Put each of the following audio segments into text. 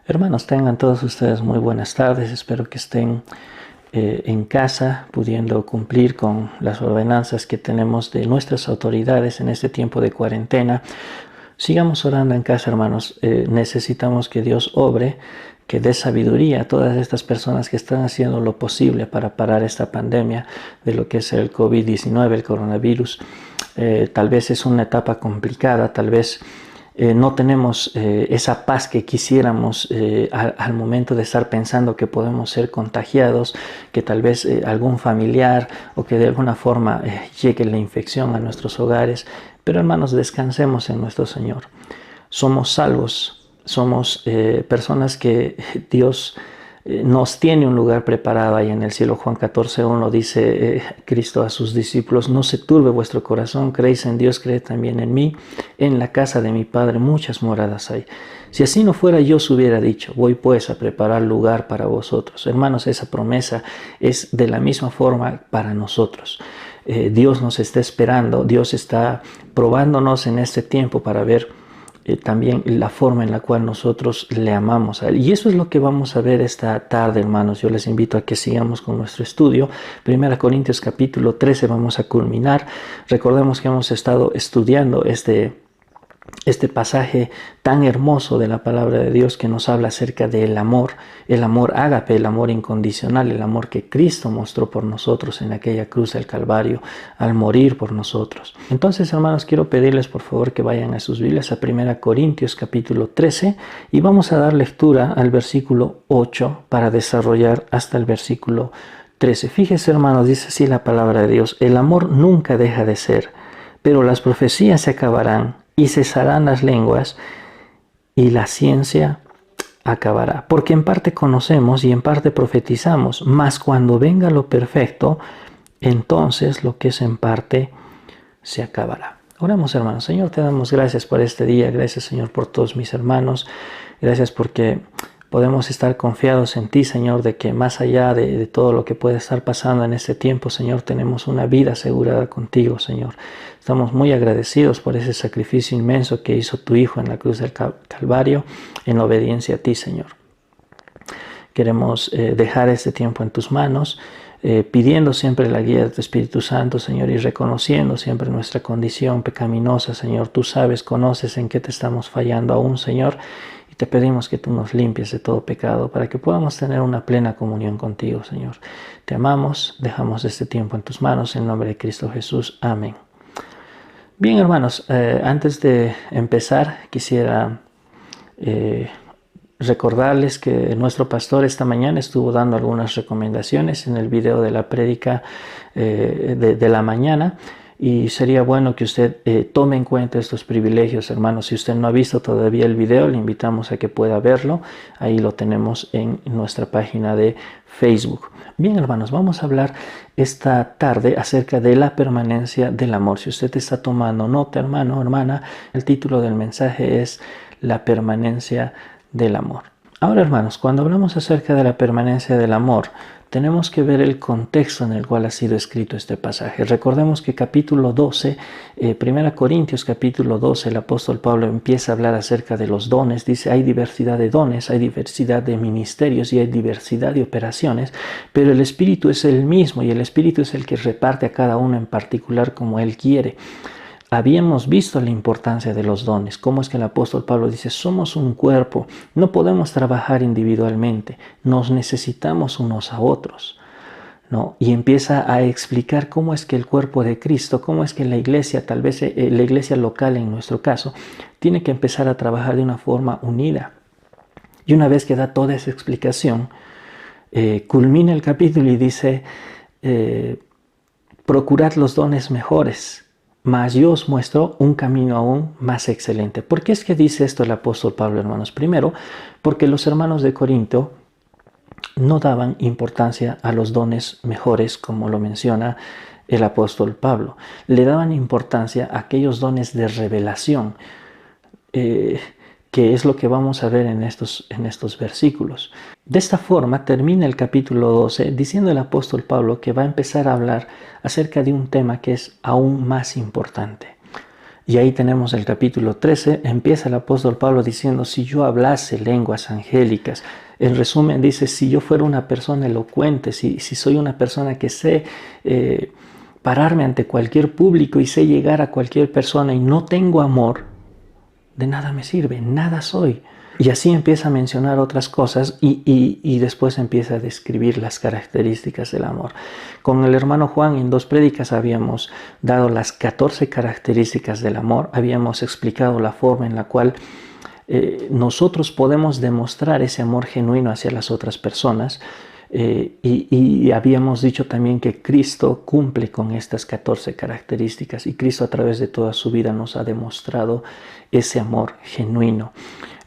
Hermanos, tengan todos ustedes muy buenas tardes. Espero que estén en casa, pudiendo cumplir con las ordenanzas que tenemos de nuestras autoridades en este tiempo de cuarentena. Sigamos orando en casa, hermanos. Necesitamos que Dios obre, que dé sabiduría a todas estas personas que están haciendo lo posible para parar esta pandemia de lo que es el COVID-19, el coronavirus. Tal vez es una etapa complicada, tal vez no tenemos esa paz que quisiéramos al momento de estar pensando que podemos ser contagiados, que tal vez algún familiar o que de alguna forma llegue la infección a nuestros hogares. Pero hermanos, descansemos en nuestro Señor. Somos salvos, somos personas que Dios nos tiene un lugar preparado ahí en el cielo. Juan 14:1 dice Cristo a sus discípulos: no se turbe vuestro corazón, creéis en Dios, creed también en mí. En la casa de mi Padre muchas moradas hay. Si así no fuera, yo os hubiera dicho: voy pues a preparar lugar para vosotros. Hermanos, esa promesa es de la misma forma para nosotros. Dios nos está esperando, Dios está probándonos en este tiempo para ver también la forma en la cual nosotros le amamos a Él. Y eso es lo que vamos a ver esta tarde, hermanos. Yo les invito a que sigamos con nuestro estudio. 1 Corintios capítulo 13 vamos a culminar. Recordemos que hemos estado estudiando este pasaje tan hermoso de la palabra de Dios que nos habla acerca del amor, el amor ágape, el amor incondicional, el amor que Cristo mostró por nosotros en aquella cruz del Calvario al morir por nosotros. Entonces, hermanos, quiero pedirles por favor que vayan a sus Biblias a 1 Corintios capítulo 13 y vamos a dar lectura al versículo 8 para desarrollar hasta el versículo 13. Fíjense, hermanos, dice así la palabra de Dios: el amor nunca deja de ser, pero las profecías se acabarán y cesarán las lenguas y la ciencia acabará. Porque en parte conocemos y en parte profetizamos, mas cuando venga lo perfecto, entonces lo que es en parte se acabará. Oramos, hermanos. Señor, te damos gracias por este día. Gracias, Señor, por todos mis hermanos. Gracias porque podemos estar confiados en ti, Señor, de que más allá de todo lo que puede estar pasando en este tiempo, Señor, tenemos una vida asegurada contigo, Señor. Estamos muy agradecidos por ese sacrificio inmenso que hizo tu Hijo en la cruz del Calvario en obediencia a ti, Señor. Queremos dejar este tiempo en tus manos, pidiendo siempre la guía de tu Espíritu Santo, Señor, y reconociendo siempre nuestra condición pecaminosa, Señor. Tú sabes, conoces en qué te estamos fallando aún, Señor, y te pedimos que tú nos limpies de todo pecado para que podamos tener una plena comunión contigo, Señor. Te amamos, dejamos este tiempo en tus manos, en nombre de Cristo Jesús. Amén. Bien, hermanos, antes de empezar quisiera recordarles que nuestro pastor esta mañana estuvo dando algunas recomendaciones en el video de la prédica de la mañana, y sería bueno que usted tome en cuenta estos privilegios, hermanos. Si usted no ha visto todavía el video, le invitamos a que pueda verlo. Ahí lo tenemos en nuestra página de Facebook. Bien, hermanos, vamos a hablar esta tarde acerca de la permanencia del amor. Si usted está tomando nota, hermano o hermana, el título del mensaje es La permanencia del amor. Ahora, hermanos, cuando hablamos acerca de la permanencia del amor, tenemos que ver el contexto en el cual ha sido escrito este pasaje. Recordemos que capítulo 12, 1 Corintios capítulo 12, el apóstol Pablo empieza a hablar acerca de los dones. Dice: hay diversidad de dones, hay diversidad de ministerios y hay diversidad de operaciones, pero el Espíritu es el mismo y el Espíritu es el que reparte a cada uno en particular como Él quiere. Habíamos visto la importancia de los dones, cómo es que el apóstol Pablo dice: somos un cuerpo, no podemos trabajar individualmente, nos necesitamos unos a otros, ¿no? Y empieza a explicar cómo es que el cuerpo de Cristo, cómo es que la iglesia, tal vez la iglesia local en nuestro caso, tiene que empezar a trabajar de una forma unida. Y una vez que da toda esa explicación, culmina el capítulo y dice: procurad los dones mejores, mas yo os muestro un camino aún más excelente. ¿Por qué es que dice esto el apóstol Pablo, hermanos? Primero, porque los hermanos de Corinto no daban importancia a los dones mejores, como lo menciona el apóstol Pablo. Le daban importancia a aquellos dones de revelación, que es lo que vamos a ver en estos versículos. De esta forma termina el capítulo 12 diciendo el apóstol Pablo que va a empezar a hablar acerca de un tema que es aún más importante. Y ahí tenemos el capítulo 13, empieza el apóstol Pablo diciendo, si yo hablase lenguas angélicas, en resumen dice, si yo fuera una persona elocuente, si soy una persona que sé pararme ante cualquier público y sé llegar a cualquier persona y no tengo amor, de nada me sirve, nada soy. Y así empieza a mencionar otras cosas y después empieza a describir las características del amor. Con el hermano Juan en 2 prédicas habíamos dado las 14 características del amor, habíamos explicado la forma en la cual nosotros podemos demostrar ese amor genuino hacia las otras personas. Y habíamos dicho también que Cristo cumple con estas 14 características y Cristo a través de toda su vida nos ha demostrado ese amor genuino.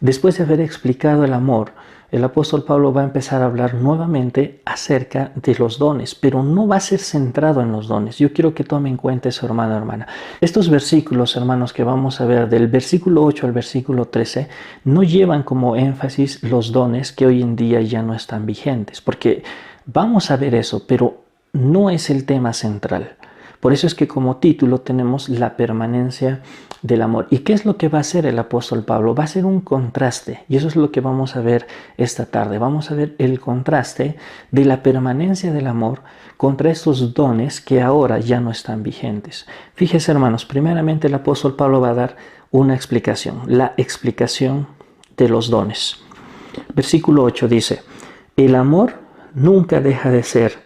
Después de haber explicado el amor, el apóstol Pablo va a empezar a hablar nuevamente acerca de los dones, pero no va a ser centrado en los dones. Yo quiero que tome en cuenta eso, hermano, hermana. Estos versículos, hermanos, que vamos a ver del versículo 8 al versículo 13, no llevan como énfasis los dones que hoy en día ya no están vigentes, porque vamos a ver eso, pero no es el tema central. Por eso es que como título tenemos la permanencia del amor. ¿Y qué es lo que va a hacer el apóstol Pablo? Va a ser un contraste. Y eso es lo que vamos a ver esta tarde. Vamos a ver el contraste de la permanencia del amor contra estos dones que ahora ya no están vigentes. Fíjense, hermanos, primeramente el apóstol Pablo va a dar una explicación. La explicación de los dones. Versículo 8 dice, el amor nunca deja de ser,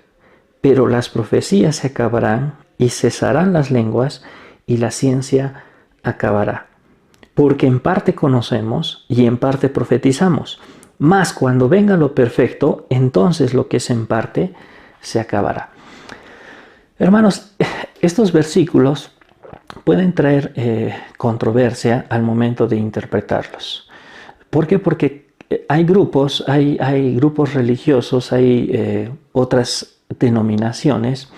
pero las profecías se acabarán y cesarán las lenguas y la ciencia acabará. Porque en parte conocemos y en parte profetizamos, mas cuando venga lo perfecto, entonces lo que es en parte se acabará. Hermanos, estos versículos pueden traer controversia al momento de interpretarlos. ¿Por qué? Porque hay grupos religiosos, hay otras denominaciones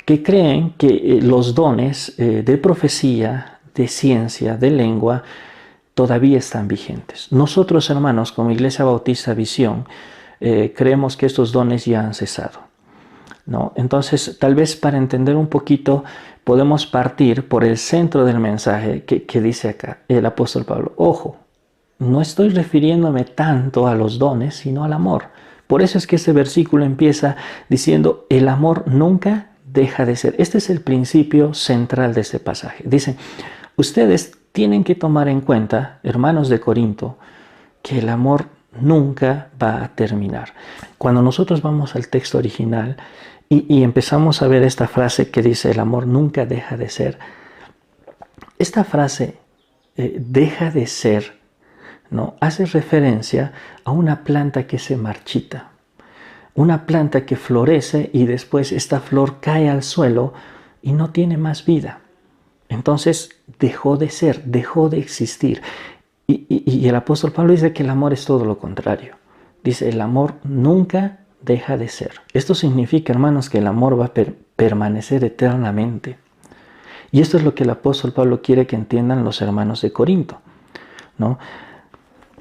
que creen que los dones de profecía, de ciencia, de lengua, todavía están vigentes. Nosotros, hermanos, como Iglesia Bautista Visión, creemos que estos dones ya han cesado, ¿no? Entonces, tal vez para entender un poquito, podemos partir por el centro del mensaje que dice acá el apóstol Pablo. Ojo, no estoy refiriéndome tanto a los dones, sino al amor. Por eso es que este versículo empieza diciendo, el amor nunca deja de ser. Este es el principio central de este pasaje. Dicen, ustedes tienen que tomar en cuenta, hermanos de Corinto, que el amor nunca va a terminar. Cuando nosotros vamos al texto original y empezamos a ver esta frase que dice, el amor nunca deja de ser, esta frase, deja de ser, ¿no? Hace referencia a una planta que se marchita. Una planta que florece y después esta flor cae al suelo y no tiene más vida. Entonces dejó de ser, dejó de existir. Y el apóstol Pablo dice que el amor es todo lo contrario. Dice, el amor nunca deja de ser. Esto significa, hermanos, que el amor va a permanecer eternamente. Y esto es lo que el apóstol Pablo quiere que entiendan los hermanos de Corinto, ¿no?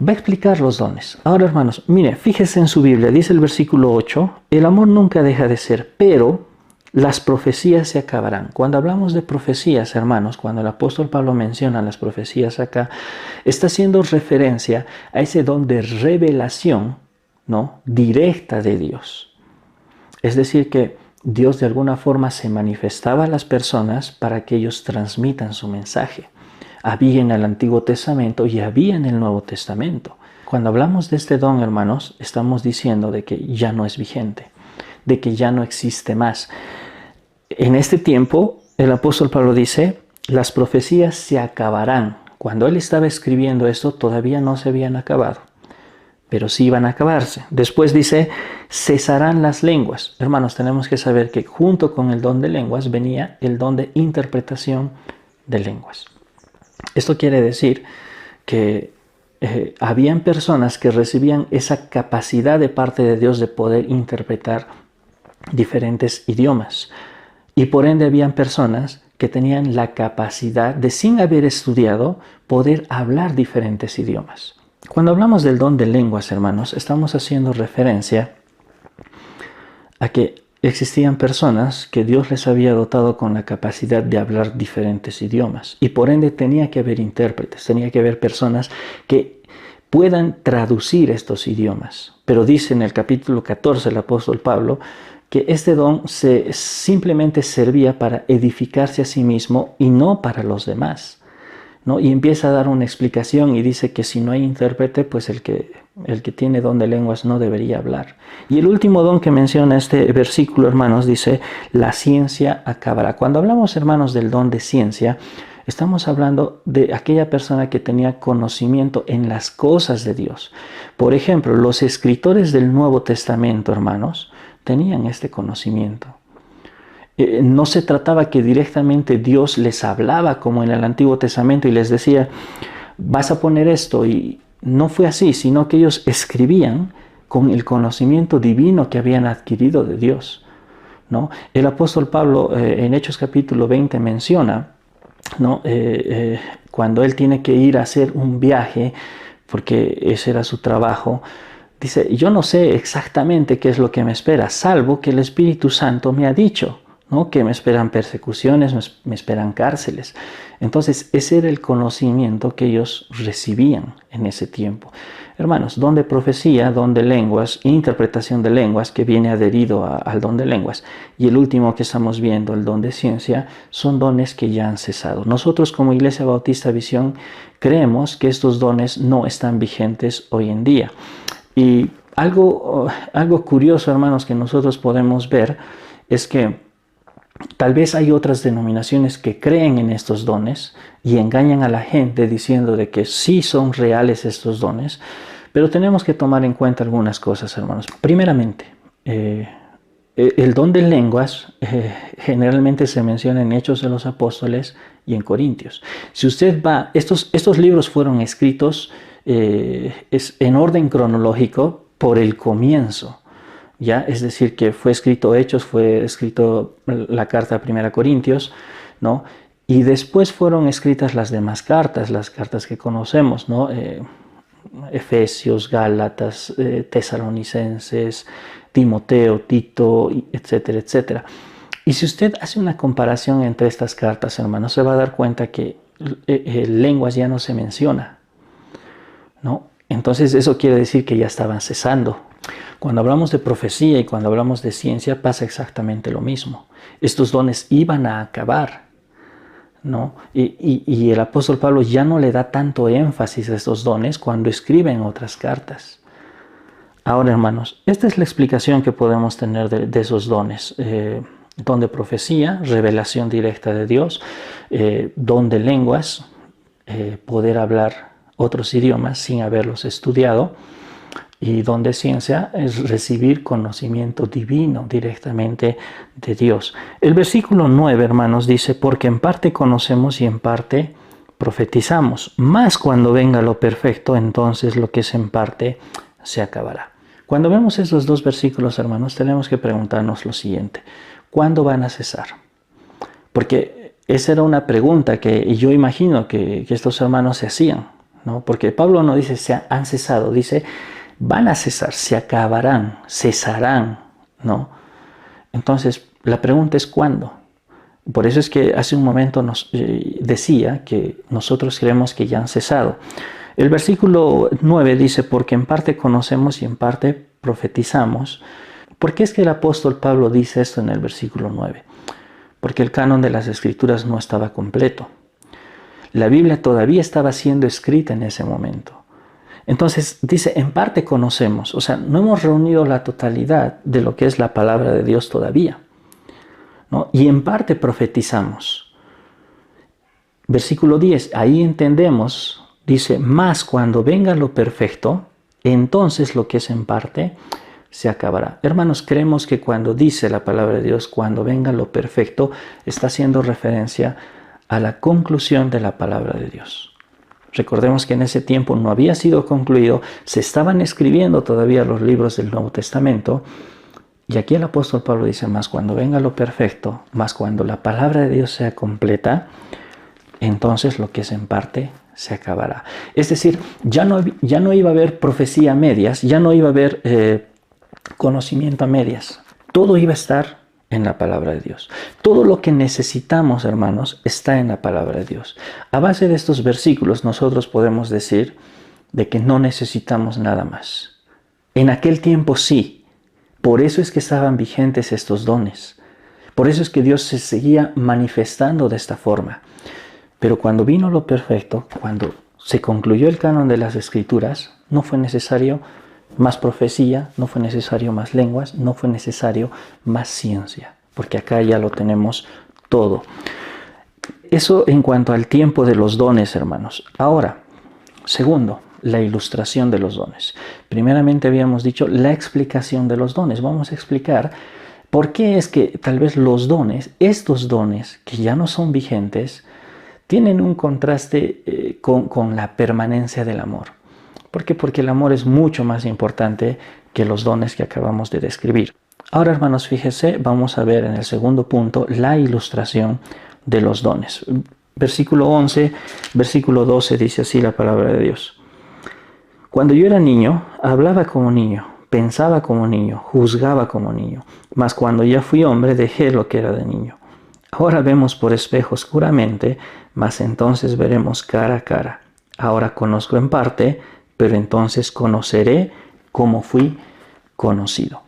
Va a explicar los dones. Ahora, hermanos, mire, fíjese en su Biblia, dice el versículo 8, el amor nunca deja de ser, pero las profecías se acabarán. Cuando hablamos de profecías, hermanos, cuando el apóstol Pablo menciona las profecías acá, está haciendo referencia a ese don de revelación, ¿no?, directa de Dios. Es decir, que Dios de alguna forma se manifestaba a las personas para que ellos transmitan su mensaje. Había en el Antiguo Testamento y había en el Nuevo Testamento. Cuando hablamos de este don, hermanos, estamos diciendo de que ya no es vigente, de que ya no existe más. En este tiempo, el apóstol Pablo dice, las profecías se acabarán. Cuando él estaba escribiendo esto, todavía no se habían acabado, pero sí iban a acabarse. Después dice, cesarán las lenguas. Hermanos, tenemos que saber que junto con el don de lenguas venía el don de interpretación de lenguas. Esto quiere decir que habían personas que recibían esa capacidad de parte de Dios de poder interpretar diferentes idiomas. Y por ende habían personas que tenían la capacidad de, sin haber estudiado, poder hablar diferentes idiomas. Cuando hablamos del don de lenguas, hermanos, estamos haciendo referencia a que existían personas que Dios les había dotado con la capacidad de hablar diferentes idiomas y por ende tenía que haber intérpretes, tenía que haber personas que puedan traducir estos idiomas. Pero dice en el capítulo 14 el apóstol Pablo que este don simplemente servía para edificarse a sí mismo y no para los demás, ¿no? Y empieza a dar una explicación y dice que si no hay intérprete, pues el que tiene don de lenguas no debería hablar. Y el último don que menciona este versículo, hermanos, dice, la ciencia acabará. Cuando hablamos, hermanos, del don de ciencia, estamos hablando de aquella persona que tenía conocimiento en las cosas de Dios. Por ejemplo, los escritores del Nuevo Testamento, hermanos, tenían este conocimiento. No se trataba que directamente Dios les hablaba como en el Antiguo Testamento y les decía, vas a poner esto, y no fue así, sino que ellos escribían con el conocimiento divino que habían adquirido de Dios, ¿no? El apóstol Pablo en Hechos capítulo 20 menciona, ¿no? Cuando él tiene que ir a hacer un viaje, porque ese era su trabajo, dice, yo no sé exactamente qué es lo que me espera, salvo que el Espíritu Santo me ha dicho, ¿no? Que me esperan persecuciones, me esperan cárceles. Entonces, ese era el conocimiento que ellos recibían en ese tiempo. Hermanos, don de profecía, don de lenguas, interpretación de lenguas, que viene adherido al don de lenguas. Y el último que estamos viendo, el don de ciencia, son dones que ya han cesado. Nosotros como Iglesia Bautista Visión creemos que estos dones no están vigentes hoy en día. Y algo curioso, hermanos, que nosotros podemos ver es que tal vez hay otras denominaciones que creen en estos dones y engañan a la gente diciendo de que sí son reales estos dones, pero tenemos que tomar en cuenta algunas cosas, hermanos. Primeramente, el don de lenguas generalmente se menciona en Hechos de los Apóstoles y en Corintios. Si usted va, estos libros fueron escritos en orden cronológico por el comienzo. ¿Ya? Es decir, que fue escrito Hechos, fue escrito la carta a 1 Corintios, ¿no? Y después fueron escritas las demás cartas, las cartas que conocemos, ¿no? Efesios, Gálatas, Tesalonicenses, Timoteo, Tito, etcétera, etcétera. Y si usted hace una comparación entre estas cartas, hermanos, se va a dar cuenta que lenguas ya no se menciona, ¿no? Entonces eso quiere decir que ya estaban cesando. Cuando hablamos de profecía y cuando hablamos de ciencia pasa exactamente lo mismo. Estos dones iban a acabar, ¿no? Y el apóstol Pablo ya no le da tanto énfasis a estos dones cuando escribe en otras cartas. Ahora, hermanos, esta es la explicación que podemos tener de esos dones. Don de profecía, revelación directa de Dios, don de lenguas, poder hablar otros idiomas sin haberlos estudiado. Y don de ciencia es recibir conocimiento divino directamente de Dios. El versículo 9, hermanos, dice, porque en parte conocemos y en parte profetizamos. Mas cuando venga lo perfecto, entonces lo que es en parte se acabará. Cuando vemos esos dos versículos, hermanos, tenemos que preguntarnos lo siguiente. ¿Cuándo van a cesar? Porque esa era una pregunta que yo imagino que estos hermanos se hacían, ¿no? Porque Pablo no dice se han cesado, dice van a cesar, se acabarán, cesarán, ¿no? Entonces, la pregunta es ¿cuándo? Por eso es que hace un momento nos decía que nosotros creemos que ya han cesado. El versículo 9 dice, porque en parte conocemos y en parte profetizamos. ¿Por qué es que el apóstol Pablo dice esto en el versículo 9? Porque el canon de las Escrituras no estaba completo. La Biblia todavía estaba siendo escrita en ese momento. Entonces dice, en parte conocemos, o sea, no hemos reunido la totalidad de lo que es la palabra de Dios todavía, ¿no? Y en parte profetizamos. Versículo 10, ahí entendemos, dice, mas cuando venga lo perfecto, entonces lo que es en parte se acabará. Hermanos, creemos que cuando dice la palabra de Dios, cuando venga lo perfecto, está haciendo referencia a la conclusión de la palabra de Dios. Recordemos que en ese tiempo no había sido concluido, se estaban escribiendo todavía los libros del Nuevo Testamento, y aquí el apóstol Pablo dice, más cuando venga lo perfecto, más cuando la palabra de Dios sea completa, entonces lo que es en parte se acabará. Es decir, ya no iba a haber profecía a medias, ya no iba a haber conocimiento a medias. Todo iba a estar en la palabra de Dios. Todo lo que necesitamos, hermanos, está en la palabra de Dios. A base de estos versículos nosotros podemos decir de que no necesitamos nada más. En aquel tiempo sí. Por eso es que estaban vigentes estos dones. Por eso es que Dios se seguía manifestando de esta forma. Pero cuando vino lo perfecto, cuando se concluyó el canon de las Escrituras, no fue necesario más profecía, no fue necesario más lenguas, no fue necesario más ciencia, porque acá ya lo tenemos todo. Eso en cuanto al tiempo de los dones, hermanos. Ahora, segundo, la ilustración de los dones. Primeramente habíamos dicho la explicación de los dones. Vamos a explicar por qué es que tal vez los dones, estos dones que ya no son vigentes, tienen un contraste con la permanencia del amor. ¿Por qué? Porque el amor es mucho más importante que los dones que acabamos de describir. Ahora, hermanos, fíjese, vamos a ver en el segundo punto la ilustración de los dones. Versículo 11, versículo 12 dice así la palabra de Dios. Cuando yo era niño, hablaba como niño, pensaba como niño, juzgaba como niño. Mas cuando ya fui hombre, dejé lo que era de niño. Ahora vemos por espejo oscuramente, mas entonces veremos cara a cara. Ahora conozco en parte, pero entonces conoceré como fui conocido.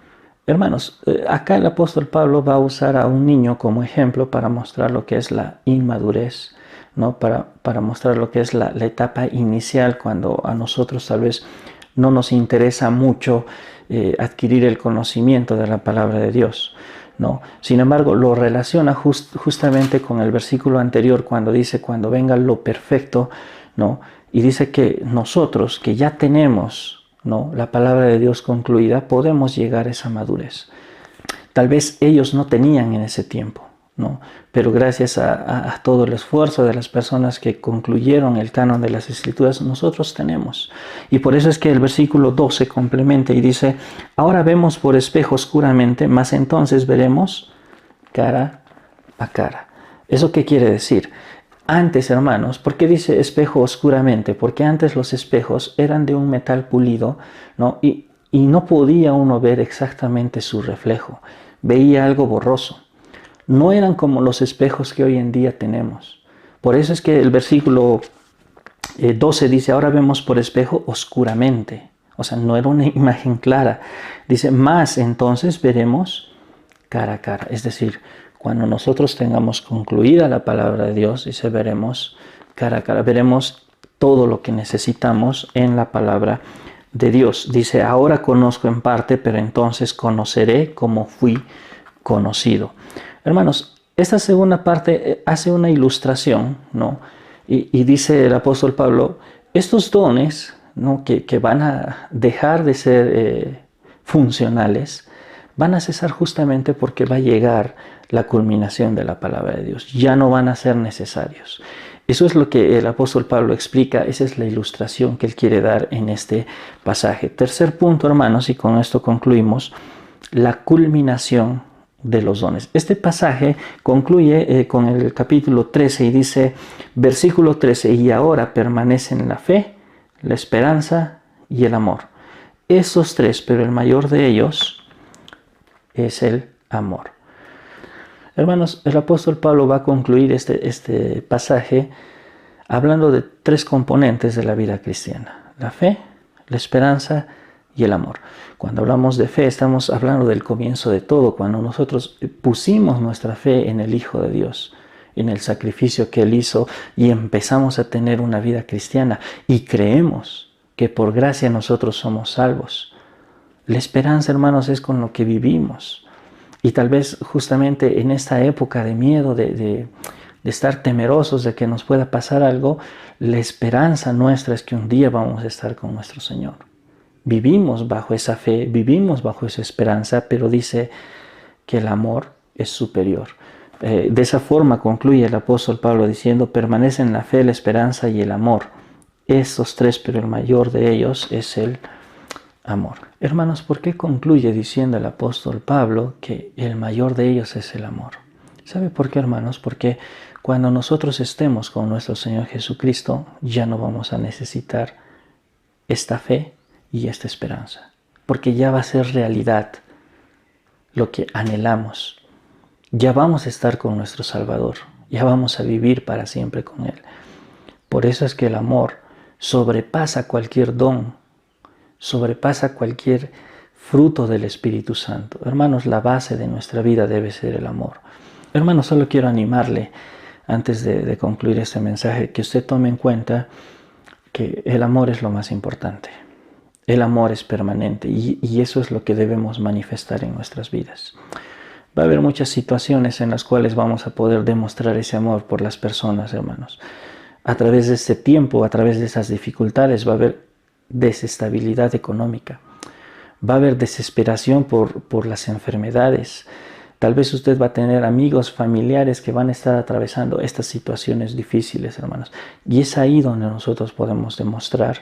Hermanos, acá el apóstol Pablo va a usar a un niño como ejemplo para mostrar lo que es la inmadurez, ¿no? Para mostrar lo que es la etapa inicial, cuando a nosotros tal vez no nos interesa mucho adquirir el conocimiento de la palabra de Dios, ¿no? Sin embargo, lo relaciona justamente con el versículo anterior, cuando dice, cuando venga lo perfecto, ¿no? Y dice que nosotros, que ya tenemos, ¿no?, la palabra de Dios concluida, podemos llegar a esa madurez. Tal vez ellos no tenían en ese tiempo, ¿no? Pero gracias a todo el esfuerzo de las personas que concluyeron el canon de las Escrituras, nosotros tenemos. Y por eso es que el versículo 12 complementa y dice, ahora vemos por espejo oscuramente, mas entonces veremos cara a cara. ¿Eso qué quiere decir? Antes, hermanos, ¿por qué dice espejo oscuramente? Porque antes los espejos eran de un metal pulido, ¿no? Y no podía uno ver exactamente su reflejo. Veía algo borroso. No eran como los espejos que hoy en día tenemos. Por eso es que el versículo 12 dice, ahora vemos por espejo oscuramente. O sea, no era una imagen clara. Dice, más entonces veremos cara a cara. Es decir, cuando nosotros tengamos concluida la palabra de Dios, dice, veremos cara a cara, veremos todo lo que necesitamos en la palabra de Dios. Dice, ahora conozco en parte, pero entonces conoceré como fui conocido. Hermanos, esta segunda parte hace una ilustración, ¿no? Y dice el apóstol Pablo, estos dones, ¿no?, que van a dejar de ser funcionales, van a cesar justamente porque va a llegar la culminación de la palabra de Dios. Ya no van a ser necesarios. Eso es lo que el apóstol Pablo explica. Esa es la ilustración que él quiere dar en este pasaje. Tercer punto, hermanos, y con esto concluimos, la culminación de los dones. Este pasaje concluye con el capítulo 13 y dice, versículo 13, y ahora permanecen la fe, la esperanza y el amor. Esos tres, pero el mayor de ellos es el amor. Hermanos, el apóstol Pablo va a concluir este pasaje hablando de tres componentes de la vida cristiana: la fe, la esperanza y el amor. Cuando hablamos de fe, estamos hablando del comienzo de todo, cuando nosotros pusimos nuestra fe en el Hijo de Dios, en el sacrificio que Él hizo, y empezamos a tener una vida cristiana y creemos que por gracia nosotros somos salvos. La esperanza, hermanos, es con lo que vivimos. Y tal vez justamente en esta época de miedo, de estar temerosos de que nos pueda pasar algo, la esperanza nuestra es que un día vamos a estar con nuestro Señor. Vivimos bajo esa fe, vivimos bajo esa esperanza, pero dice que el amor es superior. De esa forma concluye el apóstol Pablo diciendo, permanecen la fe, la esperanza y el amor. Estos tres, pero el mayor de ellos es el amor. Hermanos, ¿por qué concluye diciendo el apóstol Pablo que el mayor de ellos es el amor? ¿Sabe por qué, hermanos? Porque cuando nosotros estemos con nuestro Señor Jesucristo, ya no vamos a necesitar esta fe y esta esperanza, porque ya va a ser realidad lo que anhelamos. Ya vamos a estar con nuestro Salvador, ya vamos a vivir para siempre con Él. Por eso es que el amor sobrepasa cualquier don, sobrepasa cualquier fruto del Espíritu Santo. Hermanos, la base de nuestra vida debe ser el amor. Hermanos, solo quiero animarle, antes de concluir este mensaje, que usted tome en cuenta que el amor es lo más importante. El amor es permanente y eso es lo que debemos manifestar en nuestras vidas. Va a haber muchas situaciones en las cuales vamos a poder demostrar ese amor por las personas, hermanos. A través de este tiempo, a través de esas dificultades, va a haber desestabilidad económica. Va a haber desesperación por las enfermedades. Tal vez usted va a tener amigos, familiares que van a estar atravesando estas situaciones difíciles, hermanos. Y es ahí donde nosotros podemos demostrar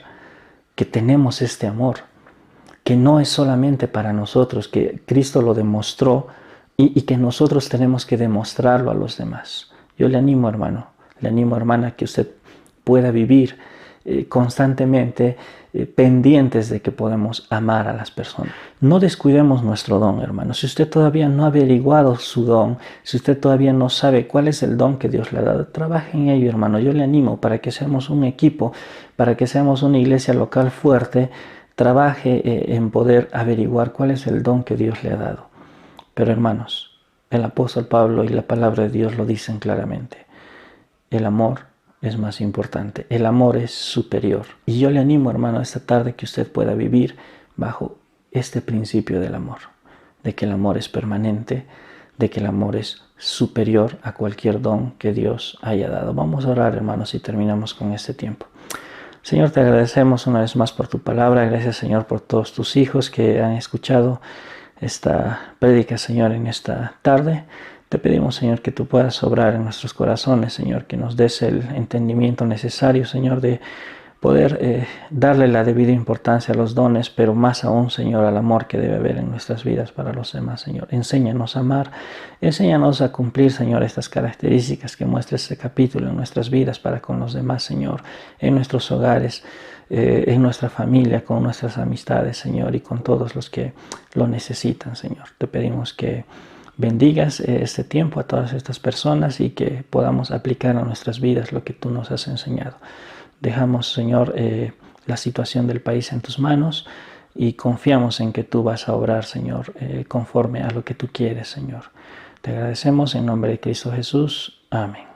que tenemos este amor, que no es solamente para nosotros, que Cristo lo demostró y que nosotros tenemos que demostrarlo a los demás. Yo le animo, hermano, le animo, hermana, que usted pueda vivir constantemente pendientes de que podemos amar a las personas. No descuidemos nuestro don, hermano. Si usted todavía no ha averiguado su don, si usted todavía no sabe cuál es el don que Dios le ha dado, trabaje en ello, hermano. Yo le animo para que seamos un equipo, para que seamos una iglesia local fuerte. Trabaje en poder averiguar cuál es el don que Dios le ha dado. Pero, hermanos, el apóstol Pablo y la palabra de Dios lo dicen claramente. El amor es más importante. El amor es superior. Y yo le animo, hermano, esta tarde que usted pueda vivir bajo este principio del amor. De que el amor es permanente, de que el amor es superior a cualquier don que Dios haya dado. Vamos a orar, hermanos, y terminamos con este tiempo. Señor, te agradecemos una vez más por tu palabra. Gracias, Señor, por todos tus hijos que han escuchado esta prédica, Señor, en esta tarde. Te pedimos, Señor, que tú puedas obrar en nuestros corazones, Señor, que nos des el entendimiento necesario, Señor, de poder darle la debida importancia a los dones, pero más aún, Señor, al amor que debe haber en nuestras vidas para los demás, Señor. Enséñanos a amar, enséñanos a cumplir, Señor, estas características que muestra este capítulo en nuestras vidas para con los demás, Señor, en nuestros hogares, en nuestra familia, con nuestras amistades, Señor, y con todos los que lo necesitan, Señor. Te pedimos que bendigas este tiempo a todas estas personas y que podamos aplicar a nuestras vidas lo que tú nos has enseñado. Dejamos, Señor, la situación del país en tus manos y confiamos en que tú vas a obrar, Señor, conforme a lo que tú quieres, Señor. Te agradecemos en nombre de Cristo Jesús. Amén.